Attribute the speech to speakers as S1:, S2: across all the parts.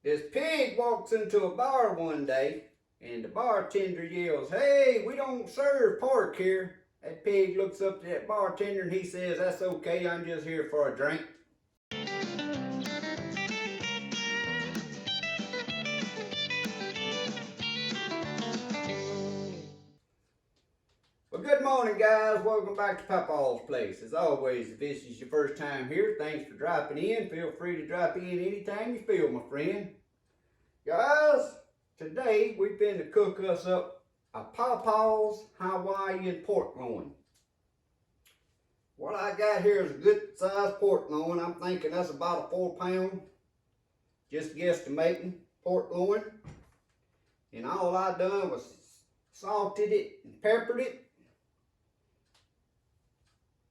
S1: This pig walks into a bar one day, and the bartender yells, "Hey, we don't serve pork here." That pig looks up to that bartender and he says, "That's okay, I'm just here for a drink." Well, good morning, guys. Welcome back to Papaw's Place. As always, if this is your first time here, thanks for dropping in. Feel free to drop in anytime you feel, my friend. Guys, today we've been to cook us up a Papaw's Hawaiian pork loin. What I got here is a good sized pork loin. I'm thinking that's about a 4-pound, just guesstimating, pork loin. And all I done was salted it and peppered it.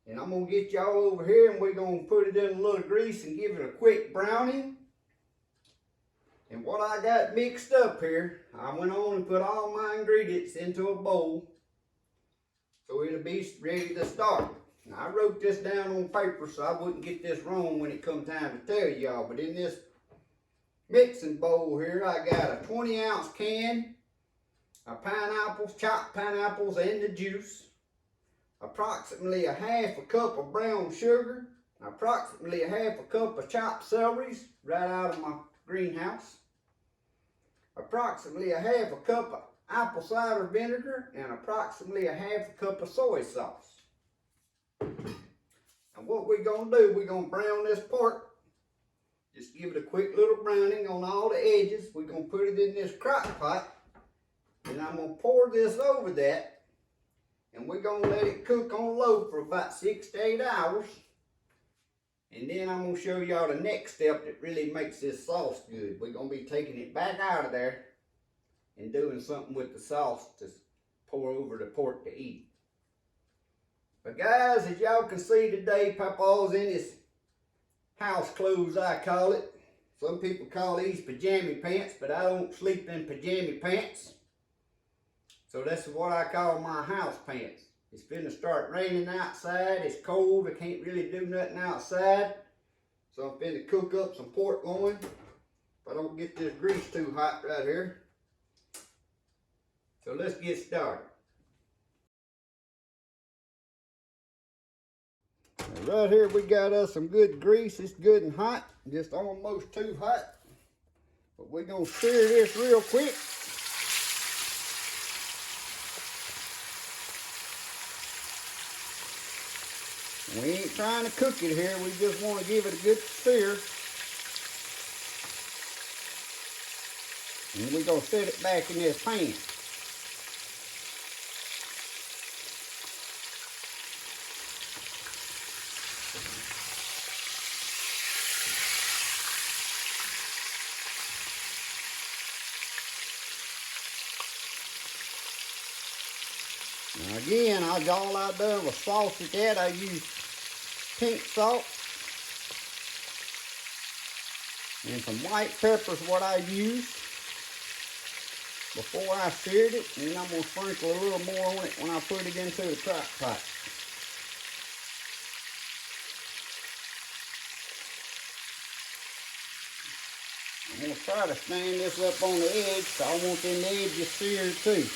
S1: And I'm going to get y'all over here and we're going to put it in a little grease and give it a quick browning. And what I got mixed up here, I went on and put all my ingredients into a bowl so it'll be ready to start. Now, I wrote this down on paper so I wouldn't get this wrong when it come time to tell y'all. But in this mixing bowl here, I got a 20-ounce can of pineapples, chopped pineapples and the juice. Approximately a half a cup of brown sugar. Approximately a half a cup of chopped celeries right out of my greenhouse. Approximately a half a cup of apple cider vinegar and approximately a half a cup of soy sauce. And what we're going to do, we're going to brown this pork. Just give it a quick little browning on all the edges. We're going to put it in this crock pot. And I'm going to pour this over that. And we're going to let it cook on low for about 6 to 8 hours. And then I'm going to show y'all the next step that really makes this sauce good. We're going to be taking it back out of there and doing something with the sauce to pour over the pork to eat. But guys, as y'all can see today, Papaw's in his house clothes, I call it. Some people call these pajama pants, but I don't sleep in pajama pants. So this is what I call my house pants. It's finna start raining outside. It's cold. I can't really do nothing outside. So I'm finna cook up some pork loin. If I don't get this grease too hot right here. So let's get started. Now right here we got us some good grease. It's good and hot. Just almost too hot. But we're gonna sear this real quick. We ain't trying to cook it here, we just want to give it a good sear. And we're going to set it back in this pan. Now again, all I done was salted that. I used pink salt and some white pepper is what I used before I seared it, and then I'm going to sprinkle a little more on it when I put it into the crock pot. I'm going to try to stand this up on the edge, so I want them edges seared too.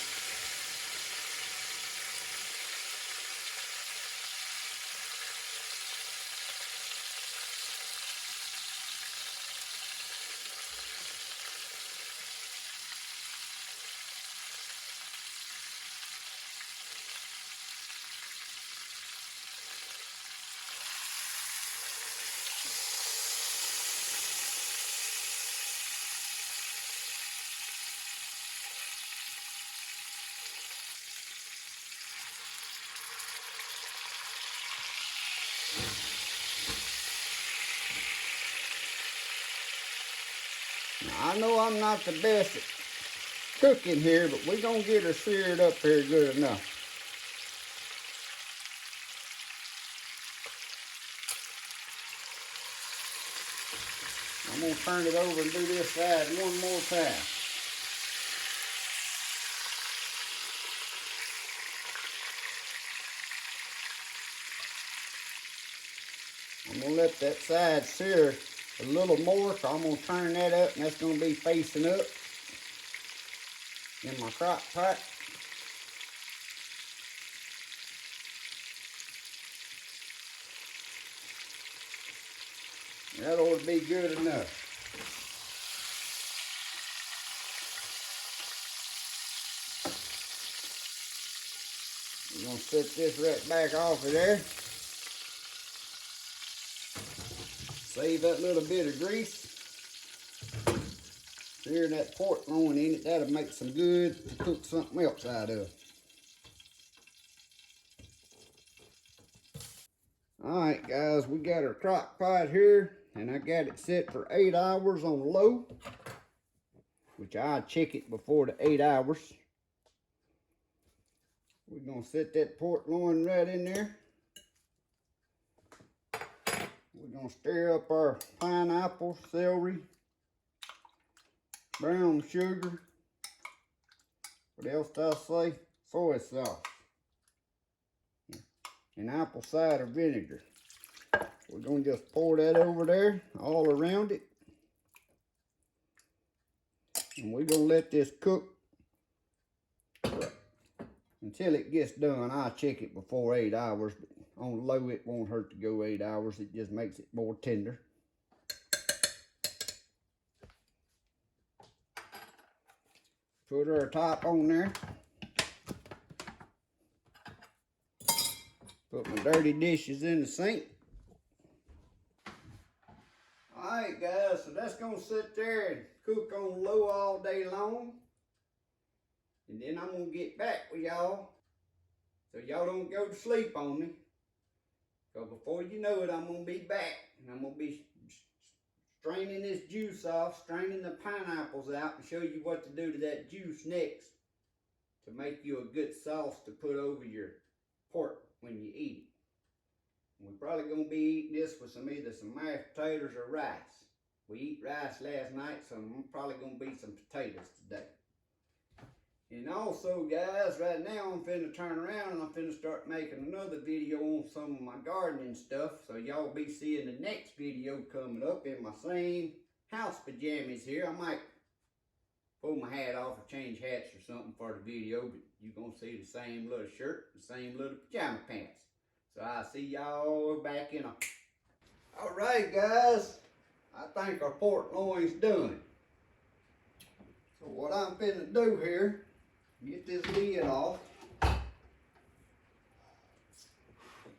S1: Now, I know I'm not the best at cooking here, but we're going to get her seared up here good enough. I'm going to turn it over and do this side one more time. I'm going to let that side sear a little more, so I'm gonna turn that up, and that's gonna be facing up in my crock pot. That ought to be good enough. We're gonna set this right back off of there. Save that little bit of grease. Searing that pork loin in it, that'll make some good to cook something else out of. Alright guys, we got our crock pot here, and I got it set for 8 hours on low, which I'll check it before the 8 hours. We're gonna set that pork loin right in there. We're gonna stir up our pineapple, celery, brown sugar. What else did I say? Soy sauce. And apple cider vinegar. We're going to just pour that over there, all around it. And we're going to let this cook until it gets done. I'll check it before 8 hours, but on low it won't hurt to go 8 hours. It just makes it more tender. Put our top on there. Put my dirty dishes in the sink. Alright guys, so that's going to sit there and cook on low all day long. And then I'm going to get back with y'all, so y'all don't go to sleep on me. So before you know it, I'm going to be back. And I'm going to be straining this juice off, straining the pineapples out, and show you what to do to that juice next to make you a good sauce to put over your pork when you eat it. We're probably going to be eating this with either some mashed potatoes or rice. We eat rice last night, so I'm probably going to be some potatoes today. And also guys, right now I'm finna turn around and I'm finna start making another video on some of my gardening stuff. So y'all be seeing the next video coming up in my same house pajamas here. I might pull my hat off or change hats or something for the video, but you're gonna see the same little shirt, the same little pajama pants. So I'll see y'all back in a... Alright guys, I think our pork loin's done. So what I'm finna do here, get this lid off,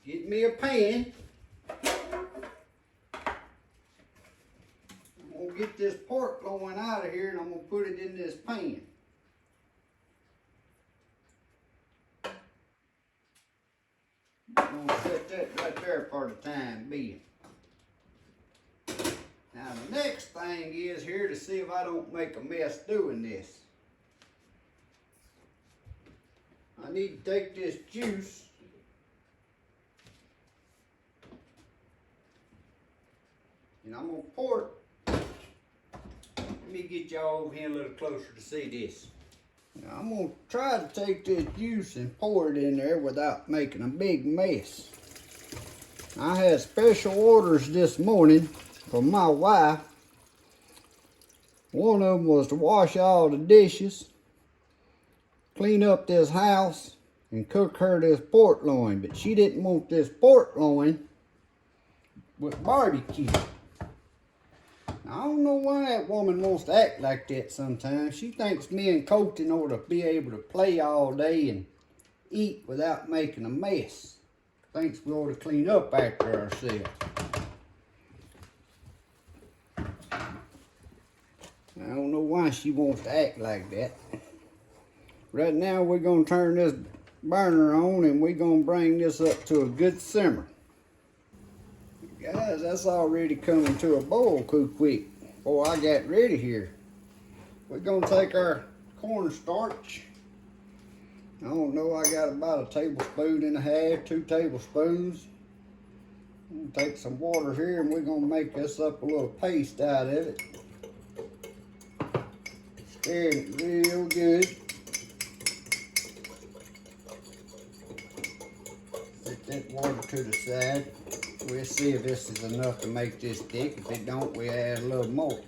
S1: get me a pan. I'm gonna get this pork loin out of here and I'm gonna put it in this pan. I'm gonna set that right there for the time being. Now the next thing is here to see if I don't make a mess doing this. I need to take this juice and I'm gonna pour it. Let me get y'all over here a little closer to see this. Now I'm gonna try to take this juice and pour it in there without making a big mess. I had special orders this morning from my wife. One of them was to wash all the dishes, clean up this house, and cook her this pork loin. But she didn't want this pork loin with barbecue. Now, I don't know why that woman wants to act like that sometimes. She thinks me and Colton ought to be able to play all day and eat without making a mess. Thinks we ought to clean up after ourselves. I don't know why she wants to act like that. Right now we're going to turn this burner on and we're going to bring this up to a good simmer. Guys, that's already coming to a boil quick before I got ready here. We're going to take our cornstarch. I don't know, I got about a tablespoon and a half, 2 tablespoons. I'm going to take some water here and we're going to make this up a little paste out of it. Stir it real good. Set that water to the side. We'll see if this is enough to make this thick. If it don't, we'll add a little more.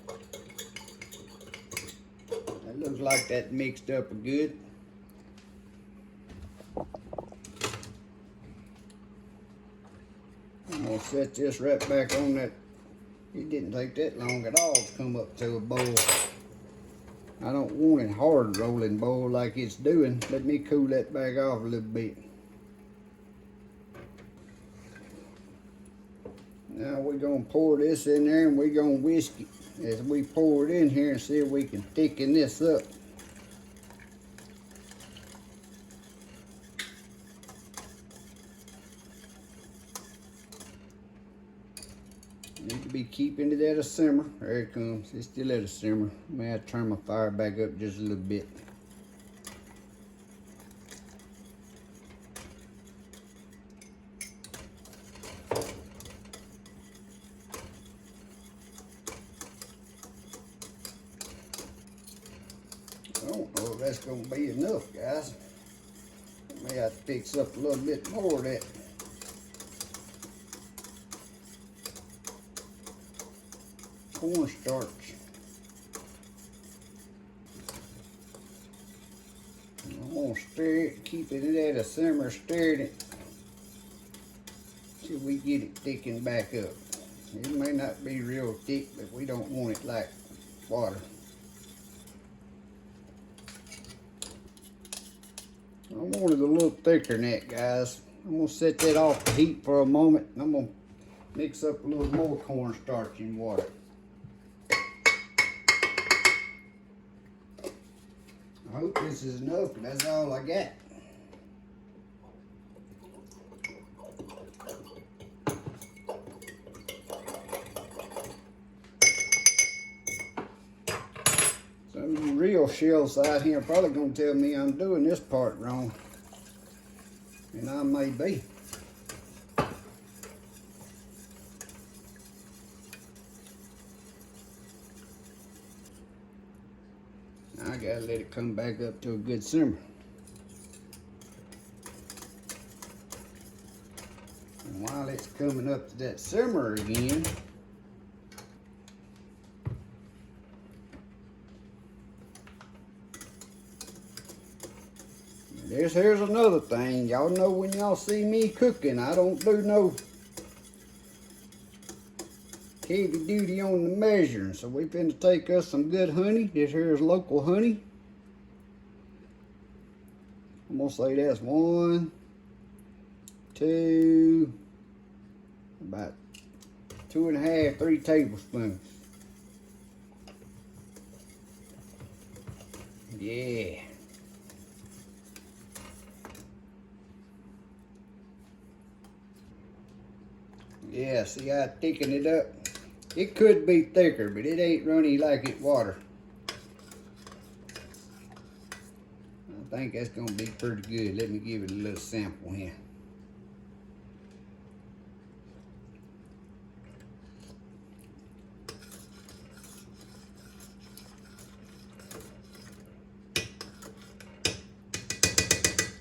S1: It looks like that mixed up good. I'm gonna set this right back on that. It didn't take that long at all to come up to a boil. I don't want it hard rolling boil like it's doing. Let me cool that back off a little bit. Now we're gonna pour this in there and we're gonna whisk it as we pour it in here and see if we can thicken this up. Need to be keeping it at a simmer. There it comes. It's still at a simmer. I may have to turn my fire back up just a little bit. I don't know if that's going to be enough, guys. I may have to fix up a little bit more of that. Cornstarch. I'm gonna stir it, keeping it at a simmer, stirring it till we get it thickened back up. It may not be real thick, but we don't want it like water. I want it a little thicker than that, guys. I'm gonna set that off the heat for a moment, and I'm gonna mix up a little more cornstarch in water. I hope this is enough, but that's all I got. Some of you real shells out here are probably gonna tell me I'm doing this part wrong. And I may be. I gotta let it come back up to a good simmer. And while it's coming up to that simmer again, here's another thing. Y'all know when y'all see me cooking, I don't do no heavy duty on the measuring. So we finna take us some good honey. This here is local honey. I'm gonna say that's 1, 2, about 2.5, 3 tablespoons. Yeah. Yeah, see how I thicken it up? It could be thicker, but it ain't runny like it water. I think that's gonna be pretty good. Let me give it a little sample here.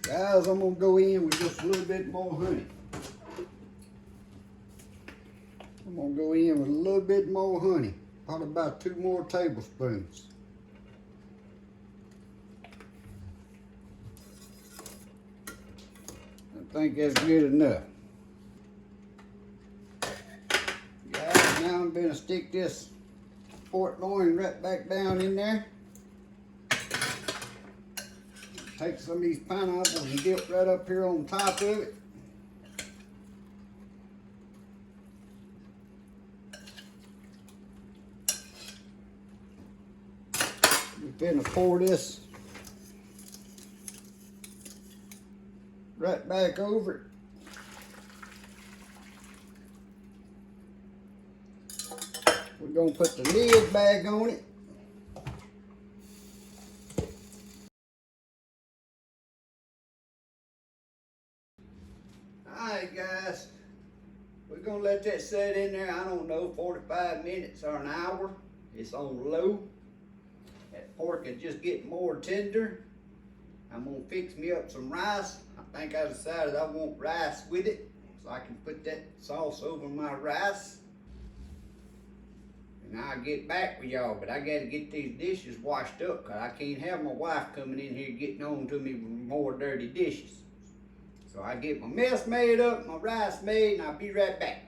S1: Guys, I'm gonna go in with just a little bit more honey. I'm gonna go in with a little bit more honey, probably about 2 more tablespoons. I think that's good enough. Guys, now I'm gonna stick this pork loin right back down in there. Take some of these pineapples and dip right up here on top of it. We're gonna pour this right back over it. We're gonna put the lid back on it. Alright guys, we're gonna let that set in there, I don't know, 45 minutes or an hour. It's on low. That pork is just getting more tender. I'm gonna fix me up some rice. I think I decided I want rice with it. so I can put that sauce over my rice. And I'll get back with y'all, but I gotta get these dishes washed up because I can't have my wife coming in here getting on to me with more dirty dishes. So I get my mess made up, my rice made, and I'll be right back.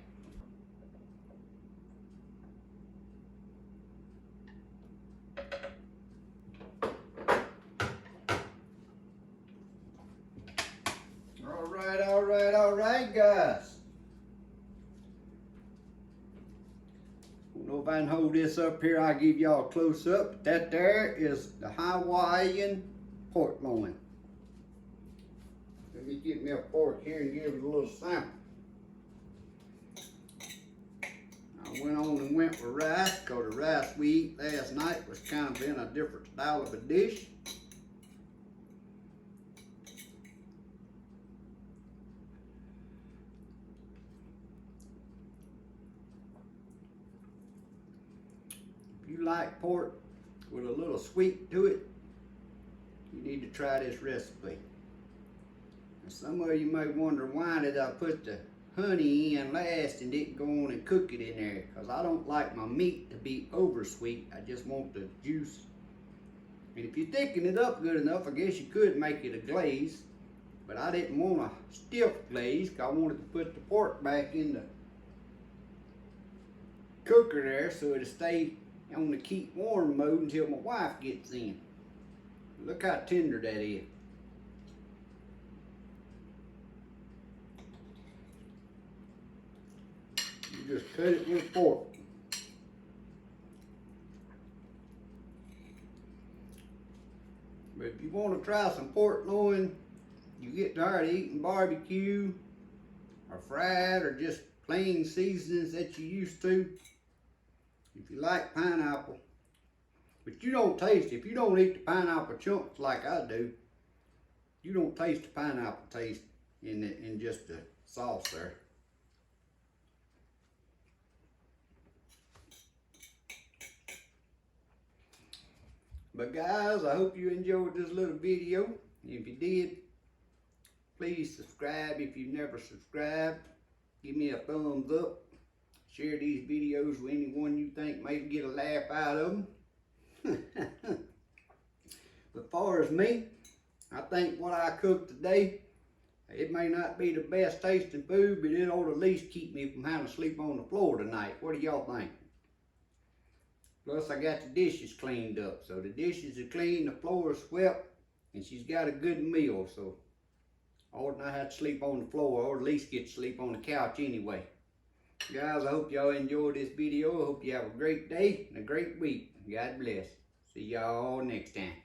S1: All right, guys. Don't know if I can hold this up here. I'll give y'all a close up. That there is the Hawaiian pork loin. Let me get me a fork here and give it a little sample. I went on and went with rice because the rice we eat last night was kind of in a different style of a dish. If you like pork with a little sweet to it, you need to try this recipe. And some of you may wonder why did I put the honey in last and didn't go on and cook it in there, because I don't like my meat to be over sweet. I just want the juice. And if you thicken it up good enough, I guess you could make it a glaze, but I didn't want a stiff glaze because I wanted to put the pork back in the cooker there so it'll stay on the keep warm mode until my wife gets in. Look how tender that is. You just cut it with a fork. But if you want to try some pork loin, you get tired of eating barbecue or fried or just plain seasonings that you used to. If you like pineapple, but you don't taste, if you don't eat the pineapple chunks like I do, you don't taste the pineapple taste in just the sauce there. But guys, I hope you enjoyed this little video. If you did, please subscribe if you've never subscribed. Give me a thumbs up. Share these videos with anyone you think may get a laugh out of them. But far as me, I think what I cooked today, it may not be the best tasting food, but it ought to at least keep me from having to sleep on the floor tonight. What do y'all think? Plus I got the dishes cleaned up. So the dishes are clean, the floor is swept, and she's got a good meal. So I ought not have to sleep on the floor, or at least get to sleep on the couch anyway. Guys, I hope y'all enjoyed this video. I hope you have a great day and a great week. God bless. See y'all next time.